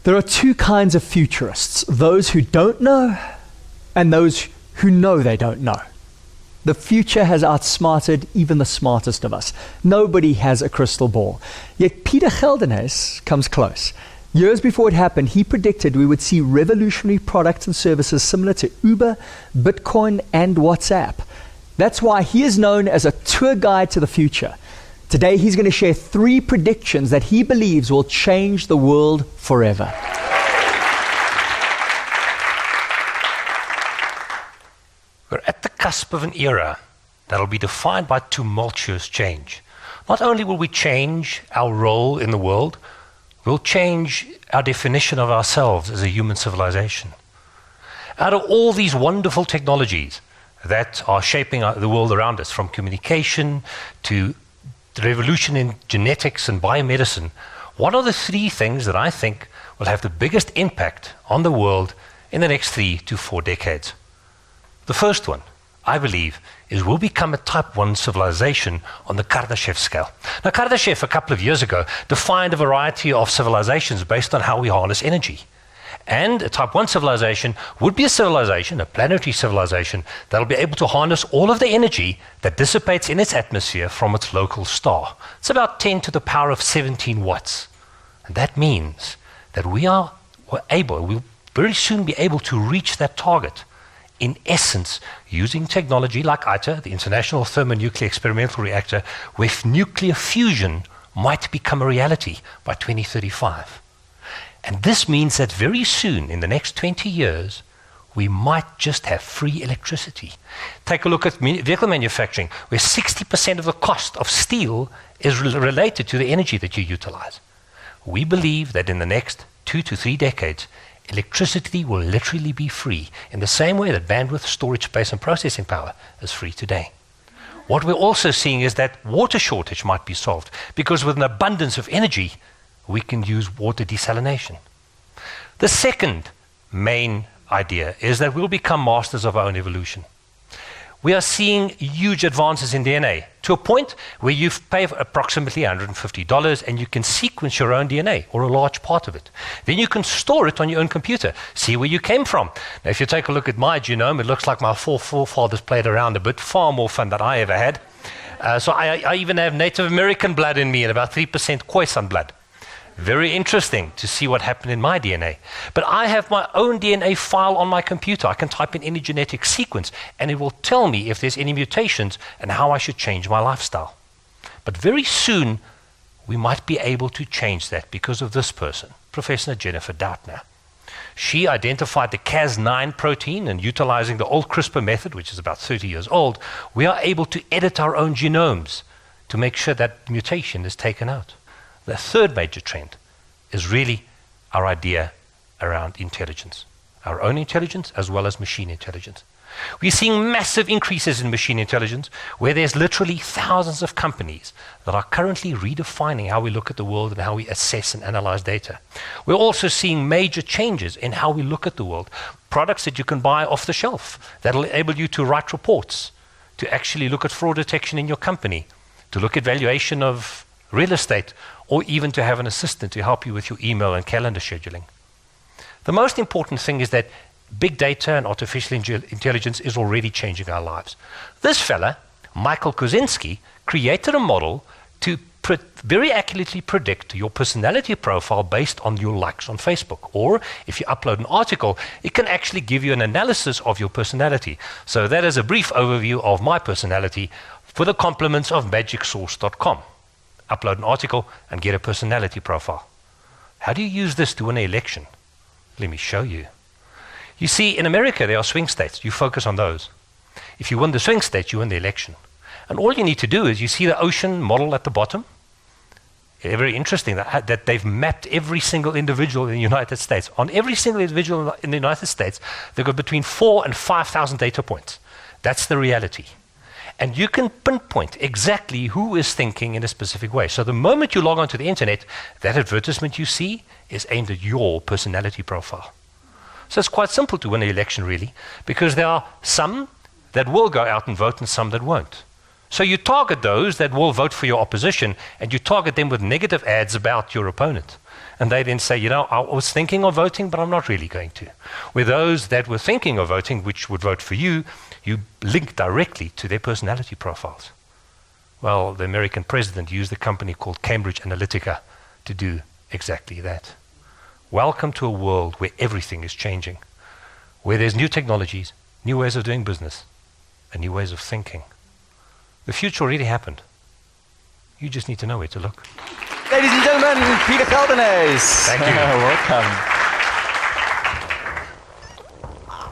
There are two kinds of futurists, those who don't know and those who know they don't know. The future has outsmarted even the smartest of us. Nobody has a crystal ball. Yet Pieter Geldenhuys comes close. Years before it happened, he predicted we would see revolutionary products and services similar to Uber, Bitcoin, and WhatsApp. That's why he is known as a tour guide to the future. Today, he's going to share 3 predictions that he believes will change the world forever. We're at the cusp of an era that will be defined by tumultuous change. Not only will we change our role in the world, we'll change our definition of ourselves as a human civilization. Out of all these wonderful technologies that are shaping the world around us, from communication to the revolution in genetics and biomedicine, what are the 3 things that I think will have the biggest impact on the world in the next 3 to 4 decades? The first one, I believe, is we'll become a type 1 civilization on the Kardashev scale. Now, Kardashev, a couple of years ago, defined a variety of civilizations based on how we harness energy. And a type 1 civilization would be a civilization, a planetary civilization, that will be able to harness all of the energy that dissipates in its atmosphere from its local star. It's about 10 to the power of 17 watts. And that means that we'll very soon be able to reach that target. In essence, using technology like ITER, the International Thermonuclear Experimental Reactor, where nuclear fusion might become a reality by 2035. And this means that very soon, in the next 20 years, we might just have free electricity. Take a look at vehicle manufacturing, where 60% of the cost of steel is related to the energy that you utilize. We believe that in the next 2 to 3 decades, electricity will literally be free, in the same way that bandwidth, storage space, and processing power is free today. What we're also seeing is that water shortage might be solved, because with an abundance of energy, we can use water desalination. The second main idea is that we'll become masters of our own evolution. We are seeing huge advances in DNA, to a point where you pay approximately $150 and you can sequence your own DNA, or a large part of it. Then you can store it on your own computer, see where you came from. Now, if you take a look at my genome, it looks like my 4 forefathers played around a bit, far more fun than I ever had. So I even have Native American blood in me and about 3% Khoisan blood. Very interesting to see what happened in my DNA. But I have my own DNA file on my computer. I can type in any genetic sequence, and it will tell me if there's any mutations and how I should change my lifestyle. But very soon, we might be able to change that because of this person, Professor Jennifer Doudna. She identified the Cas9 protein, and utilizing the old CRISPR method, which is about 30 years old, we are able to edit our own genomes to make sure that mutation is taken out. The third major trend is really our idea around intelligence, our own intelligence as well as machine intelligence. We're seeing massive increases in machine intelligence, where there's literally thousands of companies that are currently redefining how we look at the world and how we assess and analyze data. We're also seeing major changes in how we look at the world. Products that you can buy off the shelf that will enable you to write reports, to actually look at fraud detection in your company, to look at valuation of real estate, or even to have an assistant to help you with your email and calendar scheduling. The most important thing is that big data and artificial intelligence is already changing our lives. This fella, Michael Kosinski, created a model to very accurately predict your personality profile based on your likes on Facebook. Or if you upload an article, it can actually give you an analysis of your personality. So that is a brief overview of my personality for the compliments of magicsource.com. Upload an article and get a personality profile. How do you use this to win an election? Let me show you. You see, in America, there are swing states. You focus on those. If you win the swing state, you win the election. And all you need to do is, you see the ocean model at the bottom? Very interesting that they've mapped every single individual in the United States. On every single individual in the United States, they've got between 4,000 and 5,000 data points. That's the reality. And you can pinpoint exactly who is thinking in a specific way. So the moment you log onto the internet, that advertisement you see is aimed at your personality profile. So it's quite simple to win an election, really, because there are some that will go out and vote and some that won't. So you target those that will vote for your opposition, and you target them with negative ads about your opponent. And they then say, I was thinking of voting, but I'm not really going to. With those that were thinking of voting, which would vote for you, you link directly to their personality profiles. Well, the American president used a company called Cambridge Analytica to do exactly that. Welcome to a world where everything is changing, where there's new technologies, new ways of doing business, and new ways of thinking. The future already happened. You just need to know where to look. Ladies and gentlemen, Pieter Geldenhuys. Thank you. Welcome.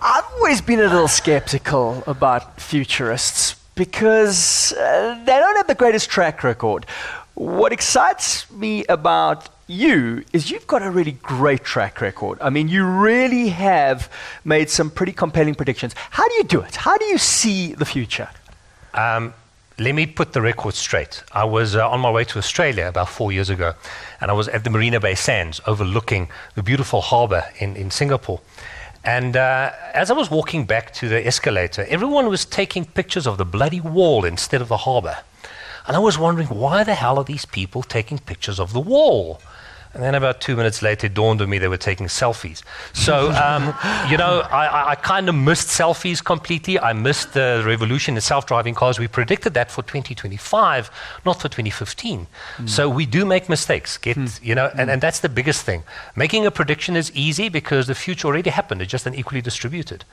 I've always been a little skeptical about futurists because they don't have the greatest track record. What excites me about you is you've got a really great track record. I mean, you really have made some pretty compelling predictions. How do you do it? How do you see the future? Let me put the record straight. I was on my way to Australia about 4 years ago, and I was at the Marina Bay Sands overlooking the beautiful harbor in Singapore. And as I was walking back to the escalator, everyone was taking pictures of the bloody wall instead of the harbor. And I was wondering, why the hell are these people taking pictures of the wall? And then about 2 minutes later, it dawned on me they were taking selfies. So, I kind of missed selfies completely. I missed the revolution in self-driving cars. We predicted that for 2025, not for 2015. So we do make mistakes, and that's the biggest thing. Making a prediction is easy because the future already happened. It's just unequally distributed.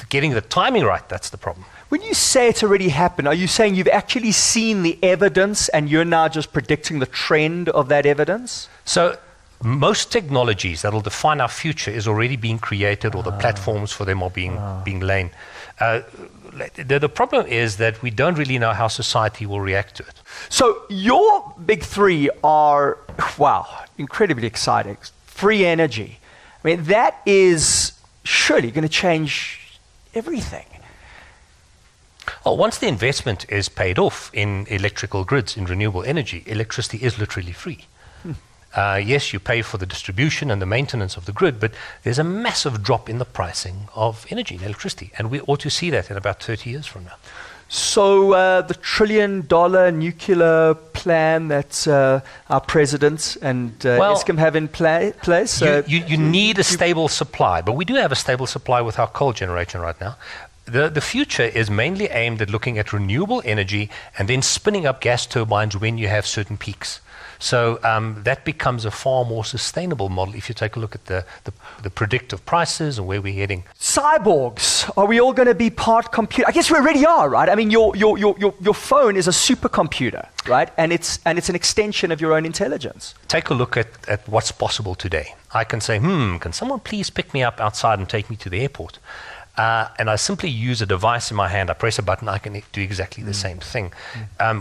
Getting the timing right, that's the problem. When you say it's already happened, are you saying you've actually seen the evidence and you're now just predicting the trend of that evidence? So most technologies that will define our future is already being created, or the platforms for them are being laid. The problem is that we don't really know how society will react to it. So your big three are, incredibly exciting. Free energy. I mean, that is surely going to change everything. Well, once the investment is paid off in electrical grids, in renewable energy, electricity is literally free. Yes, you pay for the distribution and the maintenance of the grid, but there's a massive drop in the pricing of energy and electricity, and we ought to see that in about 30 years from now. So the $1 trillion nuclear plan that our president and Eskom have in place? You need a stable supply, but we do have a stable supply with our coal generation right now. The future is mainly aimed at looking at renewable energy and then spinning up gas turbines when you have certain peaks. So that becomes a far more sustainable model if you take a look at the predictive prices and where we're heading. Cyborgs, are we all going to be part computer? I guess we already are, right? I mean, your phone is a supercomputer, right? And it's an extension of your own intelligence. Take a look at what's possible today. I can say, can someone please pick me up outside and take me to the airport? And I simply use a device in my hand, I press a button, I can do exactly the same thing.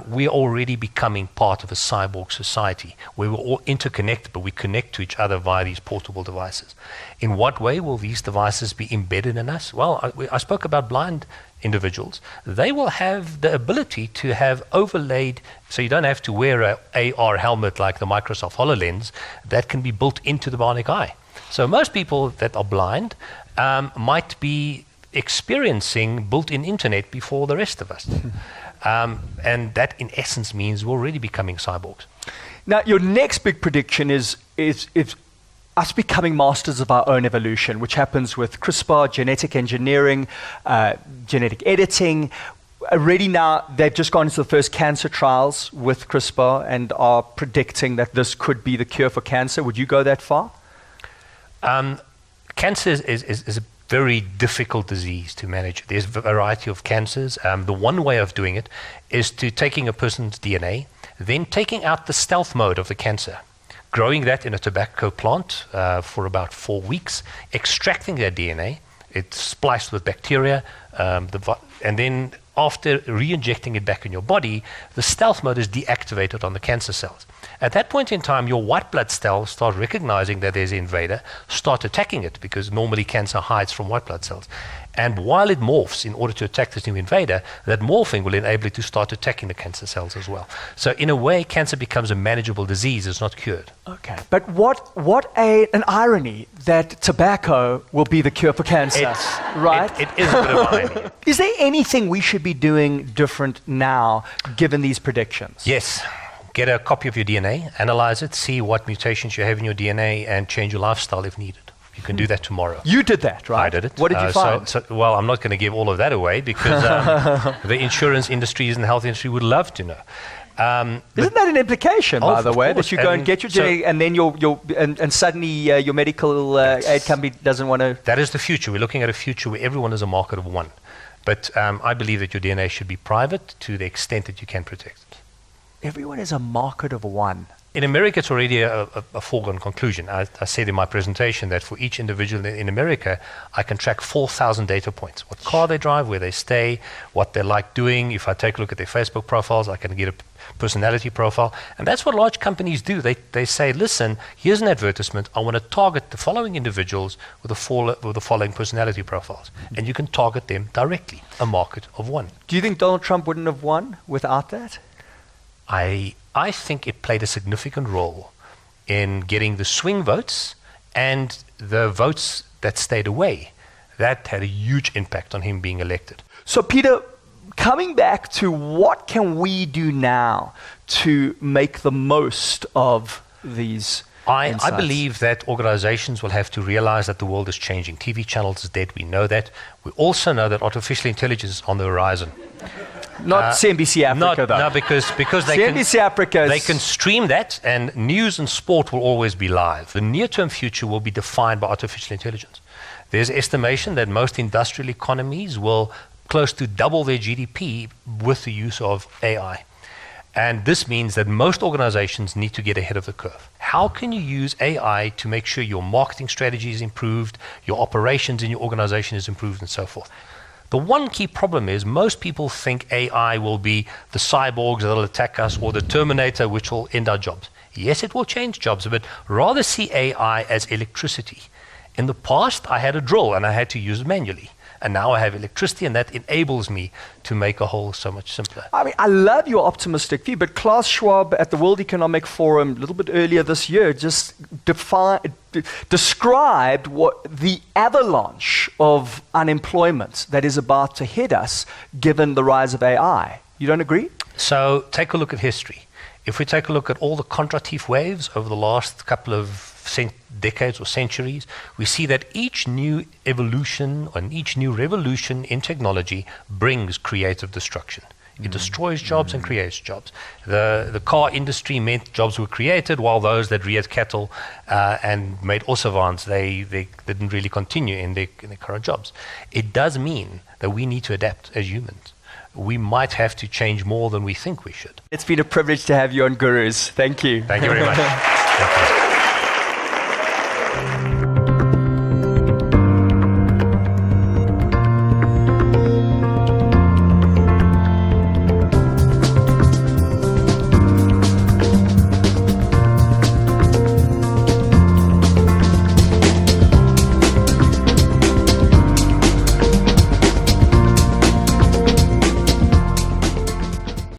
We're already becoming part of a cyborg society where we're all interconnected, but we connect to each other via these portable devices. In what way will these devices be embedded in us? Well, I spoke about blind individuals. They will have the ability to have overlaid, so you don't have to wear an AR helmet like the Microsoft HoloLens, that can be built into the bionic eye. So most people that are blind might be experiencing built-in internet before the rest of us. And that, in essence, means we're already becoming cyborgs. Now, your next big prediction is us becoming masters of our own evolution, which happens with CRISPR, genetic engineering, genetic editing. Already now, they've just gone into the first cancer trials with CRISPR and are predicting that this could be the cure for cancer. Would you go that far? Cancer is a very difficult disease to manage. There's a variety of cancers. The one way of doing it is to taking a person's DNA, then taking out the stealth mode of the cancer, growing that in a tobacco plant for about 4 weeks, extracting that DNA, it's spliced with bacteria, and then after re-injecting it back in your body, the stealth mode is deactivated on the cancer cells. At that point in time, your white blood cells start recognizing that there's an invader, start attacking it, because normally cancer hides from white blood cells. And while it morphs in order to attack this new invader, that morphing will enable it to start attacking the cancer cells as well. So in a way, cancer becomes a manageable disease. It's not cured. Okay, but what an irony that tobacco will be the cure for cancer, right? It is a bit of irony. Is there anything we should be doing different now, given these predictions? Yes. Get a copy of your DNA, analyze it, see what mutations you have in your DNA, and change your lifestyle if needed. You can do that tomorrow. You did that, right? I did it. What did you find? Well, I'm not going to give all of that away because the insurance industries and the health industry would love to know. Isn't that an implication, by the way, that you go and get your DNA and then and suddenly your medical aid company doesn't want to? That is the future. We're looking at a future where everyone is a market of one. But I believe that your DNA should be private to the extent that you can protect it. Everyone is a market of one. In America, it's already a foregone conclusion. I said in my presentation that for each individual in America, I can track 4,000 data points. What car they drive, where they stay, what they like doing. If I take a look at their Facebook profiles, I can get a personality profile. And that's what large companies do. They say, listen, here's an advertisement. I want to target the following individuals with the following personality profiles. And you can target them directly, a market of one. Do you think Donald Trump wouldn't have won without that? I think it played a significant role in getting the swing votes and the votes that stayed away. That had a huge impact on him being elected. So, Pieter, coming back to what can we do now to make the most of these insights? I believe that organizations will have to realize that the world is changing. TV channels is dead, we know that. We also know that artificial intelligence is on the horizon. Not CNBC Africa, though. No, because CNBC Africa they can stream that, and news and sport will always be live. The near-term future will be defined by artificial intelligence. There's estimation that most industrial economies will close to double their GDP with the use of AI. And this means that most organizations need to get ahead of the curve. How can you use AI to make sure your marketing strategy is improved, your operations in your organization is improved, and so forth? The one key problem is most people think AI will be the cyborgs that will attack us or the Terminator which will end our jobs. Yes, it will change jobs, but rather see AI as electricity. In the past, I had a drill and I had to use it manually. And now I have electricity, and that enables me to make a whole so much simpler. I mean, I love your optimistic view, but Klaus Schwab at the World Economic Forum a little bit earlier this year just described what the avalanche of unemployment that is about to hit us given the rise of AI. You don't agree? So take a look at history. If we take a look at all the contratif waves over the last couple of decades or centuries, we see that each new evolution and each new revolution in technology brings creative destruction. It destroys jobs and creates jobs. The car industry meant jobs were created, while those that reared cattle and made ossevans, they didn't really continue in their current jobs. It does mean that we need to adapt as humans. We might have to change more than we think we should. It's been a privilege to have you on Gurus. Thank you. Thank you very much. Thank you.